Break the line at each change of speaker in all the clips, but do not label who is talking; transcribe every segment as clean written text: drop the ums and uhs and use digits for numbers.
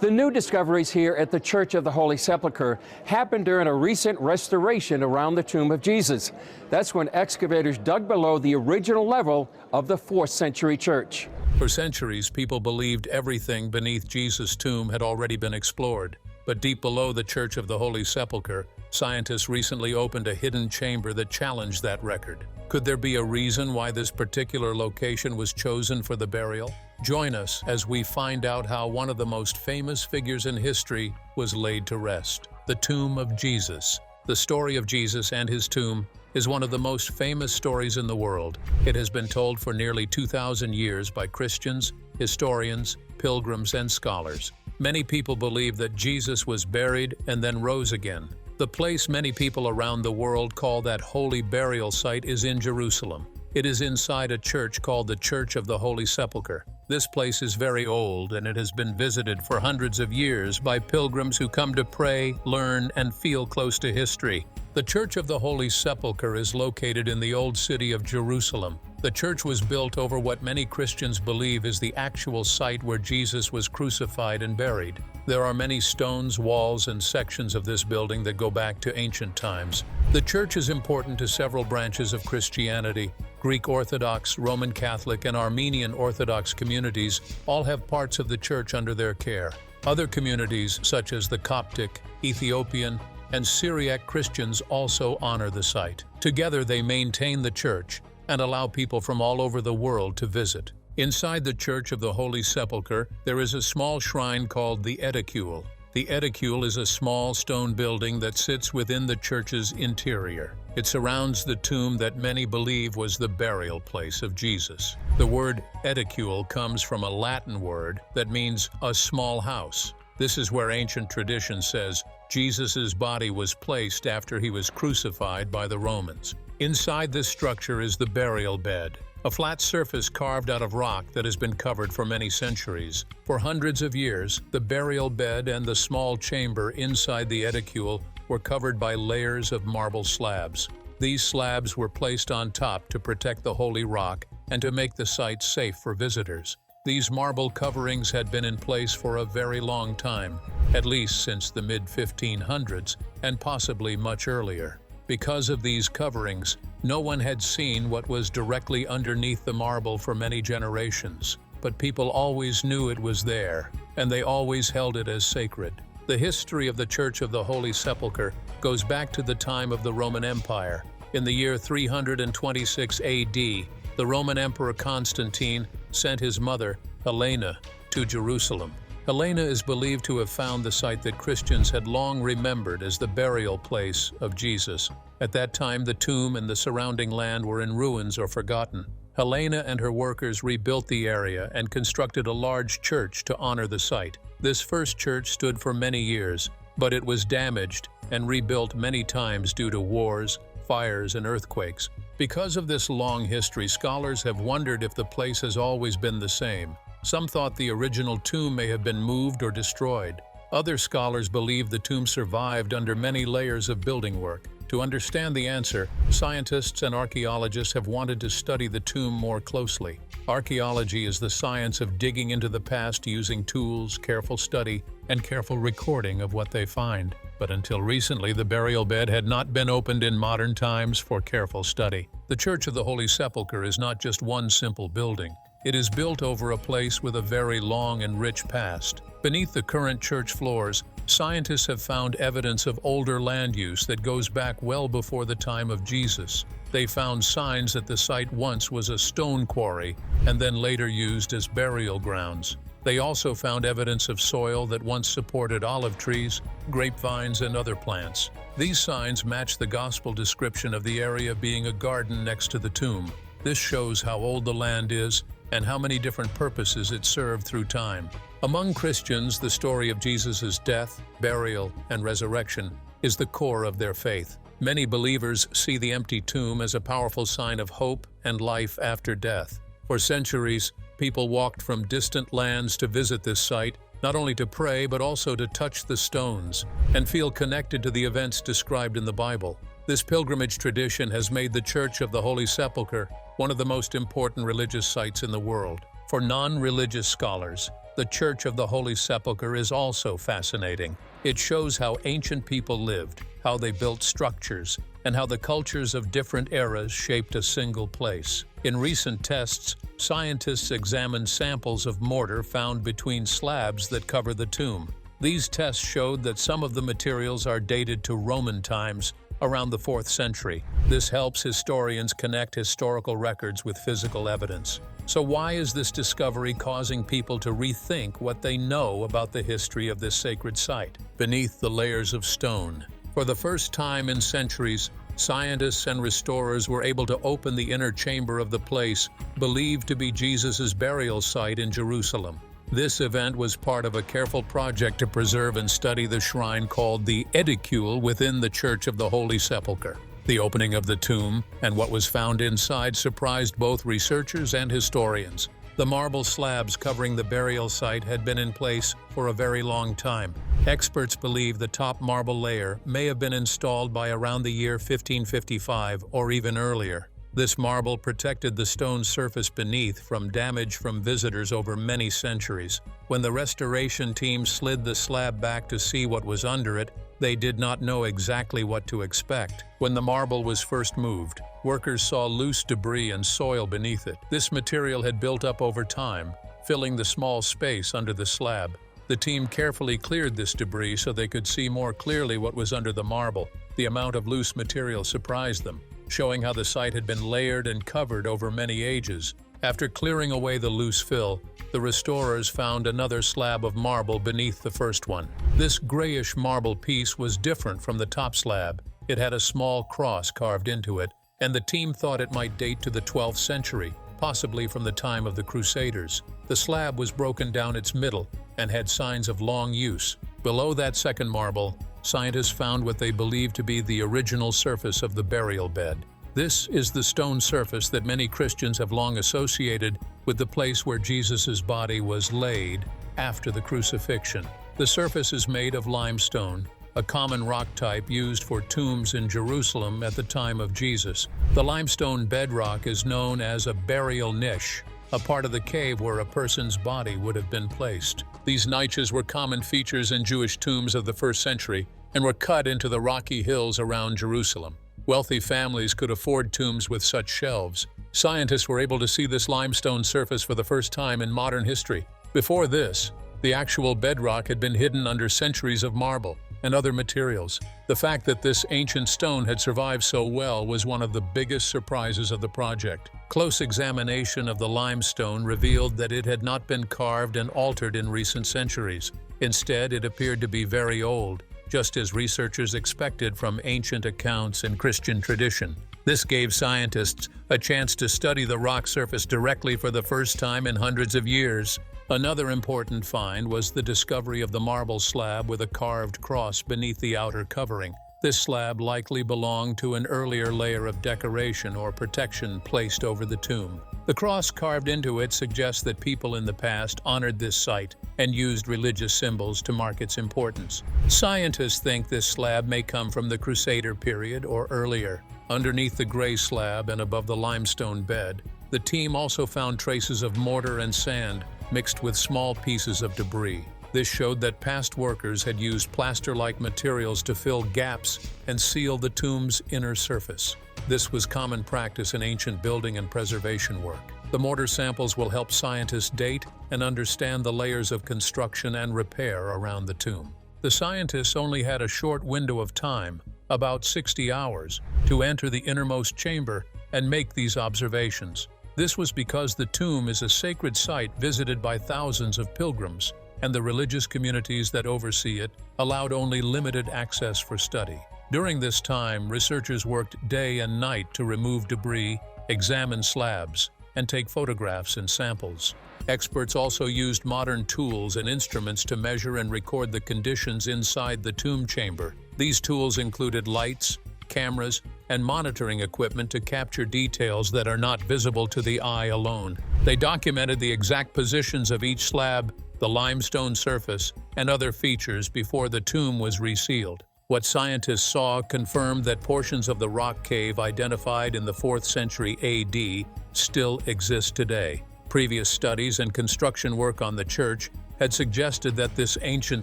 The new discoveries here at the Church of the Holy Sepulchre happened during a recent restoration around the tomb of Jesus. That's when excavators dug below the original level of the 4th century church.
For centuries, people believed everything beneath Jesus' tomb had already been explored. But deep below the Church of the Holy Sepulchre, scientists recently opened a hidden chamber that challenged that record. Could there be a reason why this particular location was chosen for the burial? Join us as we find out how one of the most famous figures in history was laid to rest: the tomb of Jesus. The story of Jesus and his tomb is one of the most famous stories in the world. It has been told for nearly 2,000 years by Christians, historians, pilgrims, and scholars. Many people believe that Jesus was buried and then rose again. The place many people around the world call that holy burial site is in Jerusalem. It is inside a church called the Church of the Holy Sepulchre. This place is very old, and it has been visited for hundreds of years by pilgrims who come to pray, learn, and feel close to history. The Church of the Holy Sepulchre is located in the old city of Jerusalem. The church was built over what many Christians believe is the actual site where Jesus was crucified and buried. There are many stones, walls, and sections of this building that go back to ancient times. The church is important to several branches of Christianity. Greek Orthodox, Roman Catholic, and Armenian Orthodox communities all have parts of the church under their care. Other communities, such as the Coptic, Ethiopian, and Syriac Christians, also honor the site. Together, they maintain the church and allow people from all over the world to visit. Inside the Church of the Holy Sepulchre, there is a small shrine called the edicule. The edicule is a small stone building that sits within the church's interior. It surrounds the tomb that many believe was the burial place of Jesus. The word edicule comes from a Latin word that means a small house. This is where ancient tradition says Jesus' body was placed after he was crucified by the Romans. Inside this structure is the burial bed, a flat surface carved out of rock that has been covered for many centuries. For hundreds of years, the burial bed and the small chamber inside the edicule were covered by layers of marble slabs. These slabs were placed on top to protect the holy rock and to make the site safe for visitors. These marble coverings had been in place for a very long time, at least since the mid-1500s, and possibly much earlier. Because of these coverings, no one had seen what was directly underneath the marble for many generations, but people always knew it was there, and they always held it as sacred. The history of the Church of the Holy Sepulchre goes back to the time of the Roman Empire. In the year 326 AD, the Roman Emperor Constantine sent his mother, Helena, to Jerusalem. Helena is believed to have found the site that Christians had long remembered as the burial place of Jesus. At that time, the tomb and the surrounding land were in ruins or forgotten. Helena and her workers rebuilt the area and constructed a large church to honor the site. This first church stood for many years, but it was damaged and rebuilt many times due to wars, fires, and earthquakes. Because of this long history, scholars have wondered if the place has always been the same. Some thought the original tomb may have been moved or destroyed. Other scholars believe the tomb survived under many layers of building work. To understand the answer, scientists and archaeologists have wanted to study the tomb more closely. Archaeology is the science of digging into the past using tools, careful study, and careful recording of what they find. But until recently, the burial bed had not been opened in modern times for careful study. The Church of the Holy Sepulchre is not just one simple building. It is built over a place with a very long and rich past. Beneath the current church floors, scientists have found evidence of older land use that goes back well before the time of Jesus. They found signs that the site once was a stone quarry and then later used as burial grounds. They also found evidence of soil that once supported olive trees, grapevines, and other plants. These signs match the gospel description of the area being a garden next to the tomb. This shows how old the land is and how many different purposes it served through time. Among Christians, the story of Jesus' death, burial, and resurrection is the core of their faith. Many believers see the empty tomb as a powerful sign of hope and life after death. For centuries, people walked from distant lands to visit this site, not only to pray but also to touch the stones and feel connected to the events described in the Bible. This pilgrimage tradition has made the Church of the Holy Sepulchre one of the most important religious sites in the world. For non-religious scholars, The Church of the Holy Sepulchre is also fascinating. It shows how ancient people lived, how they built structures, and how the cultures of different eras shaped a single place. In recent tests, scientists examined samples of mortar found between slabs that cover the tomb. These tests showed that some of the materials are dated to Roman times, around the 4th century. This helps historians connect historical records with physical evidence. So why is this discovery causing people to rethink what they know about the history of this sacred site? Beneath the layers of stone. For the first time in centuries, scientists and restorers were able to open the inner chamber of the place believed to be Jesus' burial site in Jerusalem. This event was part of a careful project to preserve and study the shrine called the Edicule within the Church of the Holy Sepulchre. The opening of the tomb and what was found inside surprised both researchers and historians. The marble slabs covering the burial site had been in place for a very long time. Experts believe the top marble layer may have been installed by around the year 1555 or even earlier. This marble protected the stone surface beneath from damage from visitors over many centuries. When the restoration team slid the slab back to see what was under it, they did not know exactly what to expect. When the marble was first moved, workers saw loose debris and soil beneath it. This material had built up over time, filling the small space under the slab. The team carefully cleared this debris so they could see more clearly what was under the marble. The amount of loose material surprised them, showing how the site had been layered and covered over many ages. After clearing away the loose fill, the restorers found another slab of marble beneath the first one. This grayish marble piece was different from the top slab. It had a small cross carved into it, and the team thought it might date to the 12th century, possibly from the time of the Crusaders. The slab was broken down its middle and had signs of long use. Below that second marble, scientists found what they believed to be the original surface of the burial bed. This is the stone surface that many Christians have long associated with the place where Jesus' body was laid after the crucifixion. The surface is made of limestone, a common rock type used for tombs in Jerusalem at the time of Jesus. The limestone bedrock is known as a burial niche, a part of the cave where a person's body would have been placed. These niches were common features in Jewish tombs of the 1st century and were cut into the rocky hills around Jerusalem. Wealthy families could afford tombs with such shelves. Scientists were able to see this limestone surface for the first time in modern history. Before this, the actual bedrock had been hidden under centuries of marble and other materials. The fact that this ancient stone had survived so well was one of the biggest surprises of the project. Close examination of the limestone revealed that it had not been carved and altered in recent centuries. Instead, it appeared to be very old, just as researchers expected from ancient accounts and Christian tradition. This gave scientists a chance to study the rock surface directly for the first time in hundreds of years. Another important find was the discovery of the marble slab with a carved cross beneath the outer covering. This slab likely belonged to an earlier layer of decoration or protection placed over the tomb. The cross carved into it suggests that people in the past honored this site and used religious symbols to mark its importance. Scientists think this slab may come from the Crusader period or earlier. Underneath the gray slab and above the limestone bed, the team also found traces of mortar and sand mixed with small pieces of debris. This showed that past workers had used plaster-like materials to fill gaps and seal the tomb's inner surface. This was common practice in ancient building and preservation work. The mortar samples will help scientists date and understand the layers of construction and repair around the tomb. The scientists only had a short window of time, about 60 hours, to enter the innermost chamber and make these observations. This was because the tomb is a sacred site visited by thousands of pilgrims, and the religious communities that oversee it allowed only limited access for study. During this time, researchers worked day and night to remove debris, examine slabs, and take photographs and samples. Experts also used modern tools and instruments to measure and record the conditions inside the tomb chamber. These tools included lights, cameras, and monitoring equipment to capture details that are not visible to the eye alone. They documented the exact positions of each slab, the limestone surface, and other features before the tomb was resealed. What scientists saw confirmed that portions of the rock cave identified in the 4th century AD still exist today, Previous studies and construction work on the church had suggested that this ancient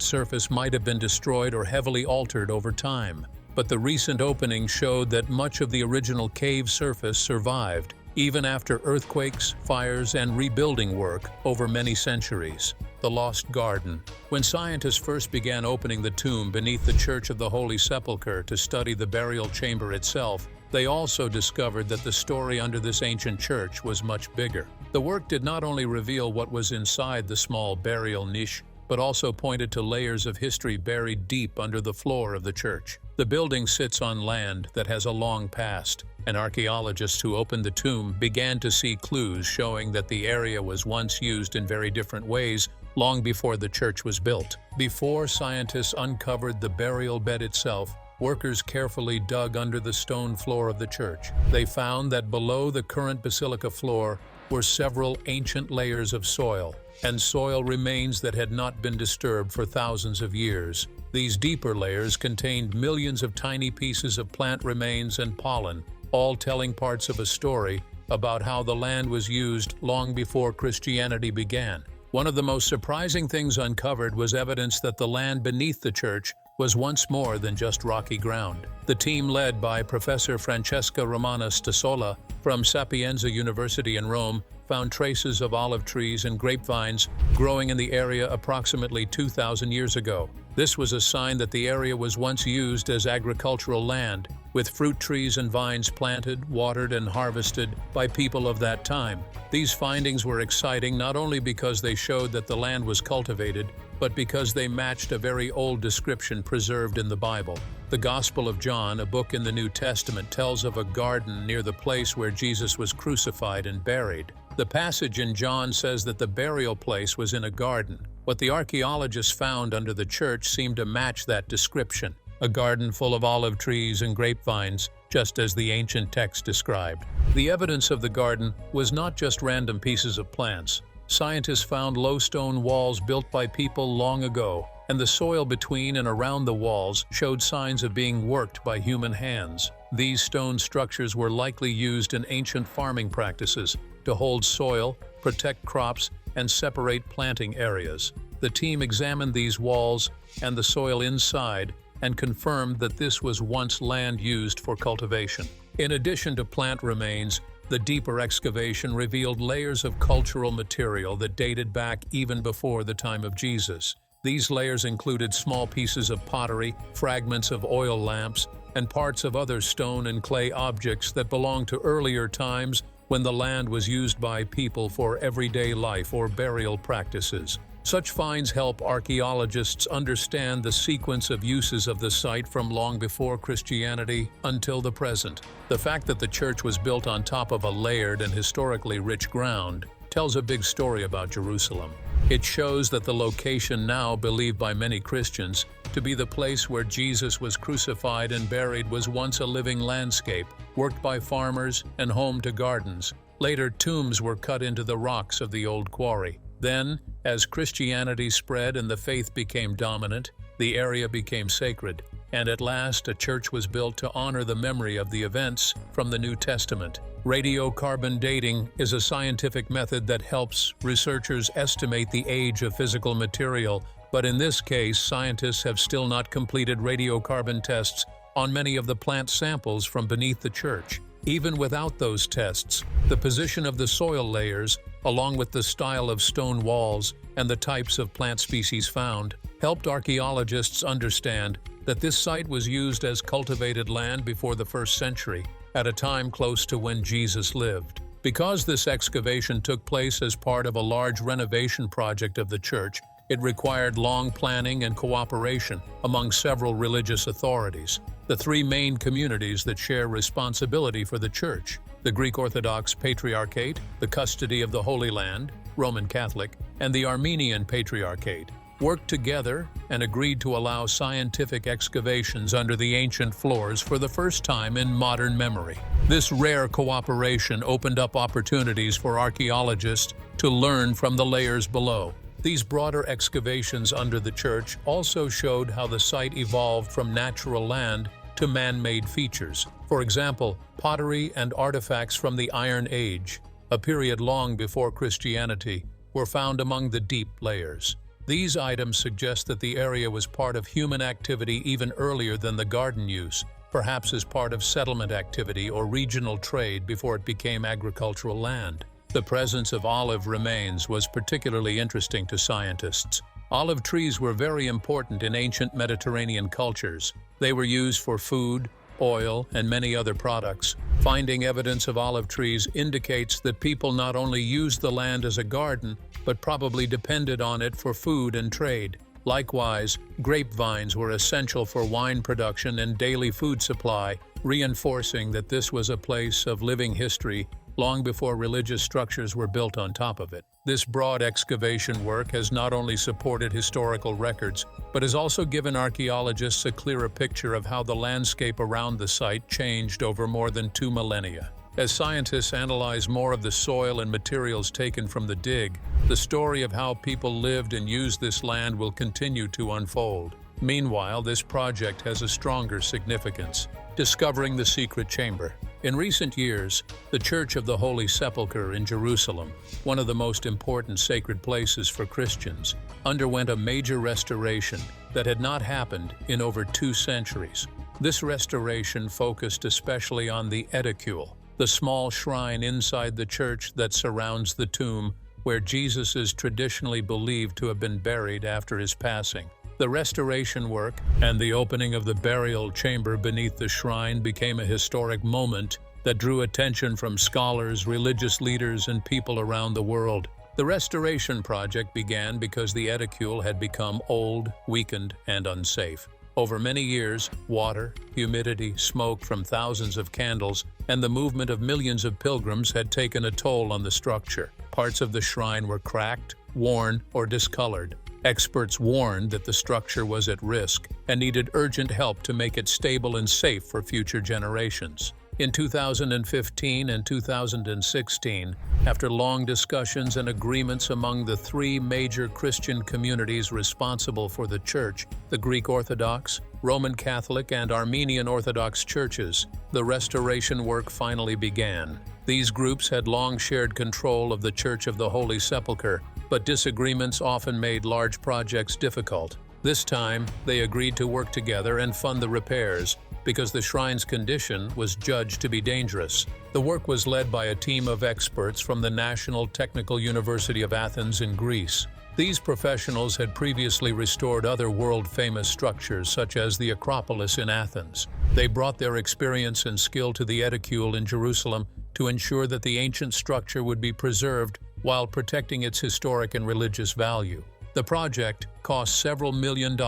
surface might have been destroyed or heavily altered over time. But the recent opening showed that much of the original cave surface survived, even after earthquakes, fires, and rebuilding work over many centuries. The Lost Garden. When scientists first began opening the tomb beneath the Church of the Holy Sepulchre to study the burial chamber itself, they also discovered that the story under this ancient church was much bigger. The work did not only reveal what was inside the small burial niche, but also pointed to layers of history buried deep under the floor of the church. The building sits on land that has a long past, and archaeologists who opened the tomb began to see clues showing that the area was once used in very different ways long before the church was built. Before scientists uncovered the burial bed itself, workers carefully dug under the stone floor of the church. They found that below the current basilica floor were several ancient layers of soil, and soil remains that had not been disturbed for thousands of years. These deeper layers contained millions of tiny pieces of plant remains and pollen, all telling parts of a story about how the land was used long before Christianity began. One of the most surprising things uncovered was evidence that the land beneath the church was once more than just rocky ground. The team, led by Professor Francesca Romana Stasola from Sapienza University in Rome, found traces of olive trees and grapevines growing in the area approximately 2,000 years ago. This was a sign that the area was once used as agricultural land, with fruit trees and vines planted, watered, and harvested by people of that time. These findings were exciting not only because they showed that the land was cultivated, but because they matched a very old description preserved in the Bible. The Gospel of John, a book in the New Testament, tells of a garden near the place where Jesus was crucified and buried. The passage in John says that the burial place was in a garden. What the archaeologists found under the church seemed to match that description, a garden full of olive trees and grapevines, just as the ancient text described. The evidence of the garden was not just random pieces of plants. Scientists found low stone walls built by people long ago, and the soil between and around the walls showed signs of being worked by human hands. These stone structures were likely used in ancient farming practices to hold soil, protect crops, and separate planting areas. The team examined these walls and the soil inside and confirmed that this was once land used for cultivation. In addition to plant remains, the deeper excavation revealed layers of cultural material that dated back even before the time of Jesus. These layers included small pieces of pottery, fragments of oil lamps, and parts of other stone and clay objects that belonged to earlier times when the land was used by people for everyday life or burial practices. Such finds help archaeologists understand the sequence of uses of the site from long before Christianity until the present. The fact that the church was built on top of a layered and historically rich ground tells a big story about Jerusalem. It shows that the location, now believed by many Christians to be the place where Jesus was crucified and buried, was once a living landscape, worked by farmers and home to gardens. Later, tombs were cut into the rocks of the old quarry. Then, as Christianity spread and the faith became dominant, the area became sacred, and at last a church was built to honor the memory of the events from the New Testament. Radiocarbon dating is a scientific method that helps researchers estimate the age of physical material, but in this case, scientists have still not completed radiocarbon tests on many of the plant samples from beneath the church. Even without those tests, the position of the soil layers, along with the style of stone walls and the types of plant species found, helped archaeologists understand that this site was used as cultivated land before the 1st century, at a time close to when Jesus lived. Because this excavation took place as part of a large renovation project of the church, it required long planning and cooperation among several religious authorities. The three main communities that share responsibility for the church, the Greek Orthodox Patriarchate, the Custody of the Holy Land, Roman Catholic, and the Armenian Patriarchate, worked together and agreed to allow scientific excavations under the ancient floors for the first time in modern memory. This rare cooperation opened up opportunities for archaeologists to learn from the layers below. These broader excavations under the church also showed how the site evolved from natural land to man-made features. For example, pottery and artifacts from the Iron Age, a period long before Christianity, were found among the deep layers. These items suggest that the area was part of human activity even earlier than the garden use, perhaps as part of settlement activity or regional trade before it became agricultural land. The presence of olive remains was particularly interesting to scientists. Olive trees were very important in ancient Mediterranean cultures. They were used for food, oil, and many other products. Finding evidence of olive trees indicates that people not only used the land as a garden, but probably depended on it for food and trade. Likewise, grapevines were essential for wine production and daily food supply, reinforcing that this was a place of living history long before religious structures were built on top of it. This broad excavation work has not only supported historical records, but has also given archaeologists a clearer picture of how the landscape around the site changed over more than 2 millennia. As scientists analyze more of the soil and materials taken from the dig, the story of how people lived and used this land will continue to unfold. Meanwhile, this project has a stronger significance: discovering the secret chamber. In recent years, the Church of the Holy Sepulchre in Jerusalem, one of the most important sacred places for Christians, underwent a major restoration that had not happened in over 2 centuries. This restoration focused especially on the edicule, the small shrine inside the church that surrounds the tomb where Jesus is traditionally believed to have been buried after his passing. The restoration work and the opening of the burial chamber beneath the shrine became a historic moment that drew attention from scholars, religious leaders, and people around the world. The restoration project began because the edicule had become old, weakened, and unsafe. Over many years, water, humidity, smoke from thousands of candles, and the movement of millions of pilgrims had taken a toll on the structure. Parts of the shrine were cracked, worn, or discolored. Experts warned that the structure was at risk and needed urgent help to make it stable and safe for future generations. In 2015 and 2016, after long discussions and agreements among the 3 major Christian communities responsible for the church, the Greek Orthodox, Roman Catholic, and Armenian Orthodox churches, the restoration work finally began. These groups had long shared control of the Church of the Holy Sepulchre, but disagreements often made large projects difficult. This time, they agreed to work together and fund the repairs, because the shrine's condition was judged to be dangerous. The work was led by a team of experts from the National Technical University of Athens in Greece. These professionals had previously restored other world-famous structures, such as the Acropolis in Athens. They brought their experience and skill to the edicule in Jerusalem to ensure that the ancient structure would be preserved while protecting its historic and religious value. The project cost several $million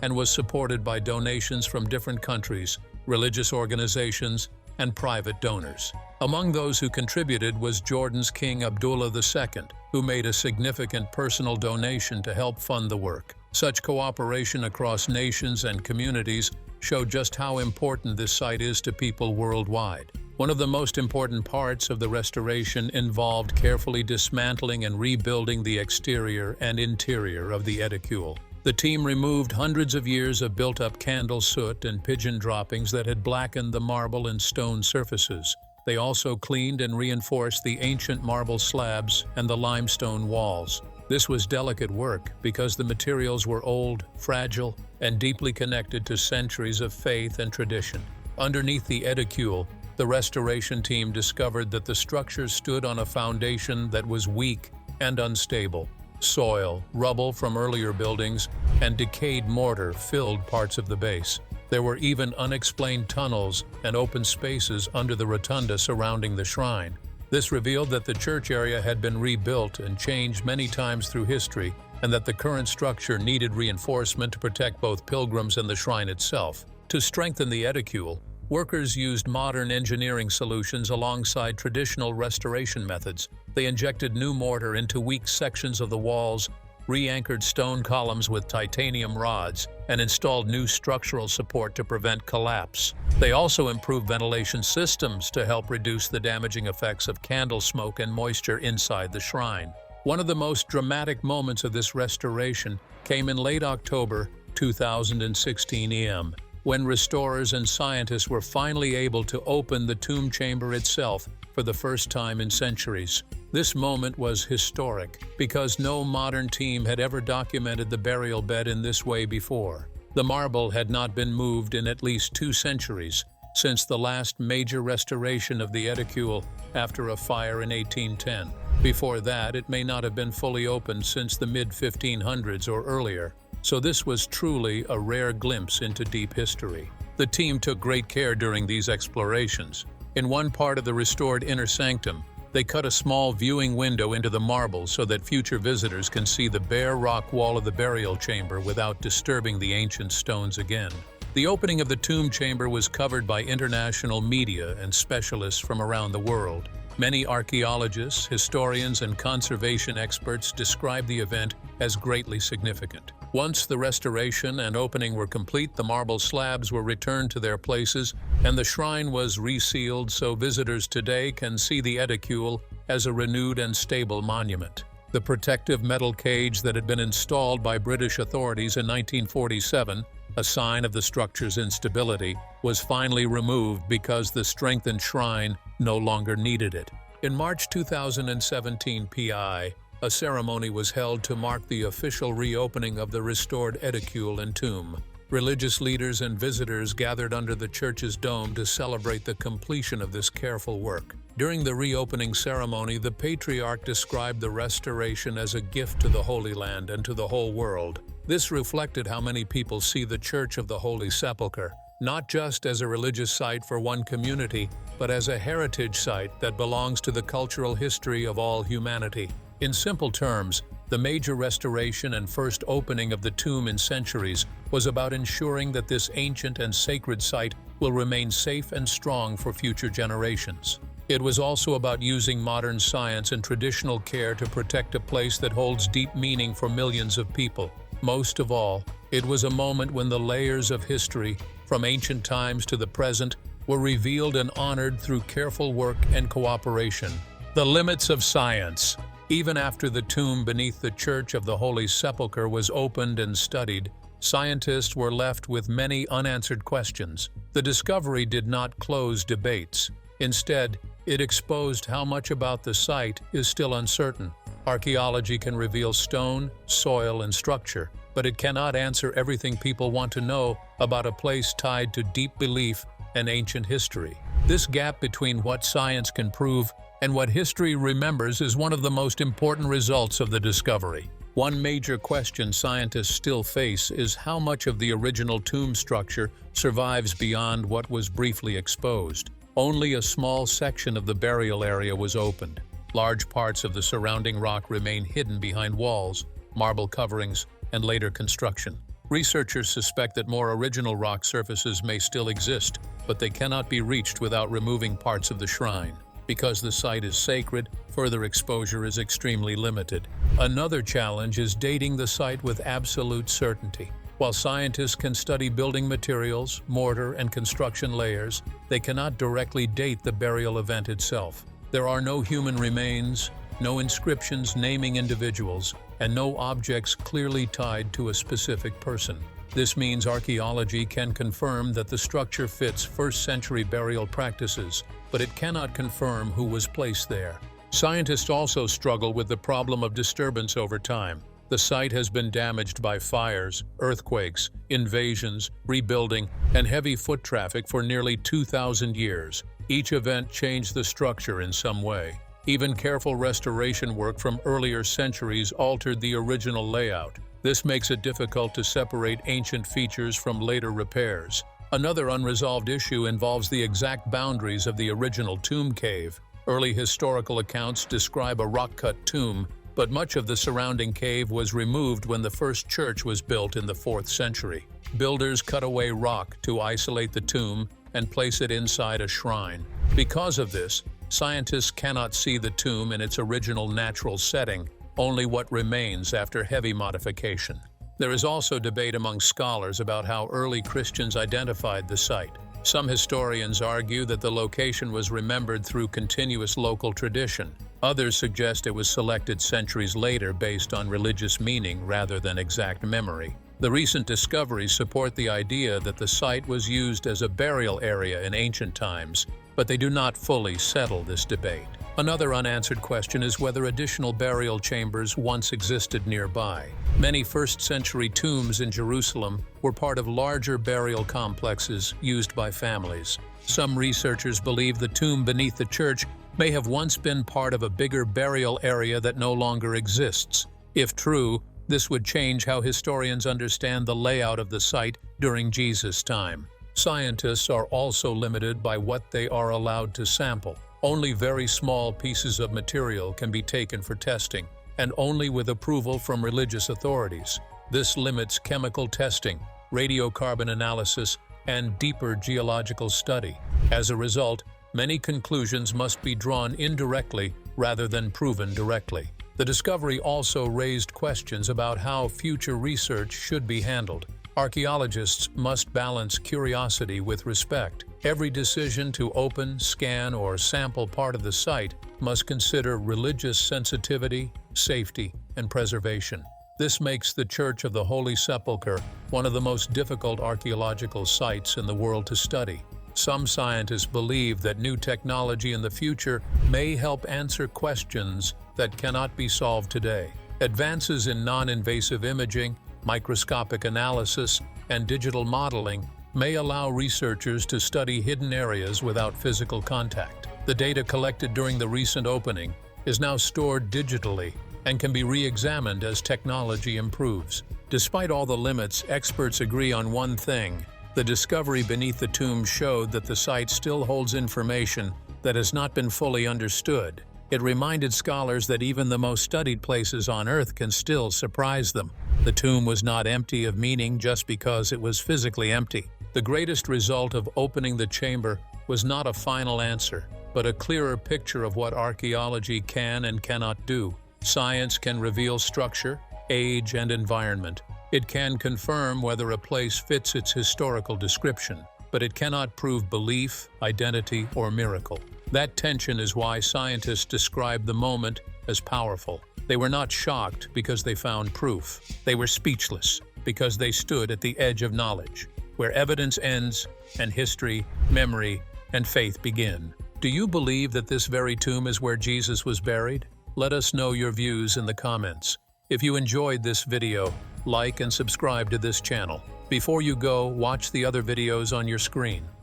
and was supported by donations from different countries, religious organizations, and private donors. Among those who contributed was Jordan's King Abdullah II, who made a significant personal donation to help fund the work. Such cooperation across nations and communities showed just how important this site is to people worldwide. One of the most important parts of the restoration involved carefully dismantling and rebuilding the exterior and interior of the edicule. The team removed hundreds of years of built-up candle soot and pigeon droppings that had blackened the marble and stone surfaces. They also cleaned and reinforced the ancient marble slabs and the limestone walls. This was delicate work because the materials were old, fragile, and deeply connected to centuries of faith and tradition. Underneath the edicule, the restoration team discovered that the structure stood on a foundation that was weak and unstable. Soil, rubble from earlier buildings, and decayed mortar filled parts of the base. There were even unexplained tunnels and open spaces under the rotunda surrounding the shrine. This revealed that the church area had been rebuilt and changed many times through history, and that the current structure needed reinforcement to protect both pilgrims and the shrine itself. To strengthen the edicule, workers used modern engineering solutions alongside traditional restoration methods. They injected new mortar into weak sections of the walls, re-anchored stone columns with titanium rods, and installed new structural support to prevent collapse. They also improved ventilation systems to help reduce the damaging effects of candle smoke and moisture inside the shrine. One of the most dramatic moments of this restoration came in late October 2016 EM, when restorers and scientists were finally able to open the tomb chamber itself for the first time in centuries. This moment was historic because no modern team had ever documented the burial bed in this way before. The marble had not been moved in at least 2 centuries, since the last major restoration of the edicule after a fire in 1810. Before that, it may not have been fully opened since the mid-1500s or earlier, so this was truly a rare glimpse into deep history. The team took great care during these explorations. In one part of the restored inner sanctum, they cut a small viewing window into the marble so that future visitors can see the bare rock wall of the burial chamber without disturbing the ancient stones again. The opening of the tomb chamber was covered by international media and specialists from around the world. Many archaeologists, historians, and conservation experts describe the event as greatly significant. Once the restoration and opening were complete, the marble slabs were returned to their places, and the shrine was resealed so visitors today can see the edicule as a renewed and stable monument. The protective metal cage that had been installed by British authorities in 1947, a sign of the structure's instability, was finally removed because the strengthened shrine no longer needed it. In March 2017 PI, a ceremony was held to mark the official reopening of the restored edicule and tomb. Religious leaders and visitors gathered under the church's dome to celebrate the completion of this careful work. During the reopening ceremony, the Patriarch described the restoration as a gift to the Holy Land and to the whole world. This reflected how many people see the Church of the Holy Sepulchre, not just as a religious site for one community, but as a heritage site that belongs to the cultural history of all humanity. In simple terms, the major restoration and first opening of the tomb in centuries was about ensuring that this ancient and sacred site will remain safe and strong for future generations. It was also about using modern science and traditional care to protect a place that holds deep meaning for millions of people. Most of all, it was a moment when the layers of history, from ancient times to the present, were revealed and honored through careful work and cooperation. The limits of science. Even after the tomb beneath the Church of the Holy Sepulchre was opened and studied, scientists were left with many unanswered questions. The discovery did not close debates. Instead, it exposed how much about the site is still uncertain. Archaeology can reveal stone, soil, and structure, but it cannot answer everything people want to know about a place tied to deep belief and ancient history. This gap between what science can prove and what history remembers is one of the most important results of the discovery. One major question scientists still face is how much of the original tomb structure survives beyond what was briefly exposed. Only a small section of the burial area was opened. Large parts of the surrounding rock remain hidden behind walls, marble coverings, and later construction. Researchers suspect that more original rock surfaces may still exist, but they cannot be reached without removing parts of the shrine. Because the site is sacred, further exposure is extremely limited. Another challenge is dating the site with absolute certainty. While scientists can study building materials, mortar, and construction layers, they cannot directly date the burial event itself. There are no human remains, no inscriptions naming individuals, and no objects clearly tied to a specific person. This means archaeology can confirm that the structure fits first-century burial practices, but it cannot confirm who was placed there. Scientists also struggle with the problem of disturbance over time. The site has been damaged by fires, earthquakes, invasions, rebuilding, and heavy foot traffic for nearly 2,000 years. Each event changed the structure in some way. Even careful restoration work from earlier centuries altered the original layout. This makes it difficult to separate ancient features from later repairs. Another unresolved issue involves the exact boundaries of the original tomb cave. Early historical accounts describe a rock-cut tomb, but much of the surrounding cave was removed when the first church was built in the 4th century. Builders cut away rock to isolate the tomb and place it inside a shrine. Because of this, scientists cannot see the tomb in its original natural setting, only what remains after heavy modification. There is also debate among scholars about how early Christians identified the site. Some historians argue that the location was remembered through continuous local tradition. Others suggest it was selected centuries later based on religious meaning rather than exact memory. The recent discoveries support the idea that the site was used as a burial area in ancient times, but they do not fully settle this debate. Another unanswered question is whether additional burial chambers once existed nearby. Many first-century tombs in Jerusalem were part of larger burial complexes used by families. Some researchers believe the tomb beneath the church may have once been part of a bigger burial area that no longer exists. If true, this would change how historians understand the layout of the site during Jesus' time. Scientists are also limited by what they are allowed to sample. Only very small pieces of material can be taken for testing, and only with approval from religious authorities. This limits chemical testing, radiocarbon analysis, and deeper geological study. As a result, many conclusions must be drawn indirectly rather than proven directly. The discovery also raised questions about how future research should be handled. Archaeologists must balance curiosity with respect. Every decision to open, scan, or sample part of the site must consider religious sensitivity, safety, and preservation. This makes the Church of the Holy Sepulchre one of the most difficult archaeological sites in the world to study. Some scientists believe that new technology in the future may help answer questions that cannot be solved today. Advances in non-invasive imaging, microscopic analysis, and digital modeling may allow researchers to study hidden areas without physical contact. The data collected during the recent opening is now stored digitally and can be re-examined as technology improves. Despite all the limits, experts agree on one thing. The discovery beneath the tomb showed that the site still holds information that has not been fully understood. It reminded scholars that even the most studied places on Earth can still surprise them. The tomb was not empty of meaning just because it was physically empty. The greatest result of opening the chamber was not a final answer, but a clearer picture of what archaeology can and cannot do. Science can reveal structure, age, and environment. It can confirm whether a place fits its historical description, but it cannot prove belief, identity, or miracle. That tension is why scientists describe the moment as powerful. They were not shocked because they found proof. They were speechless because they stood at the edge of knowledge, where evidence ends and history, memory, and faith begin. Do you believe that this very tomb is where Jesus was buried? Let us know your views in the comments. If you enjoyed this video, like and subscribe to this channel. Before you go, watch the other videos on your screen.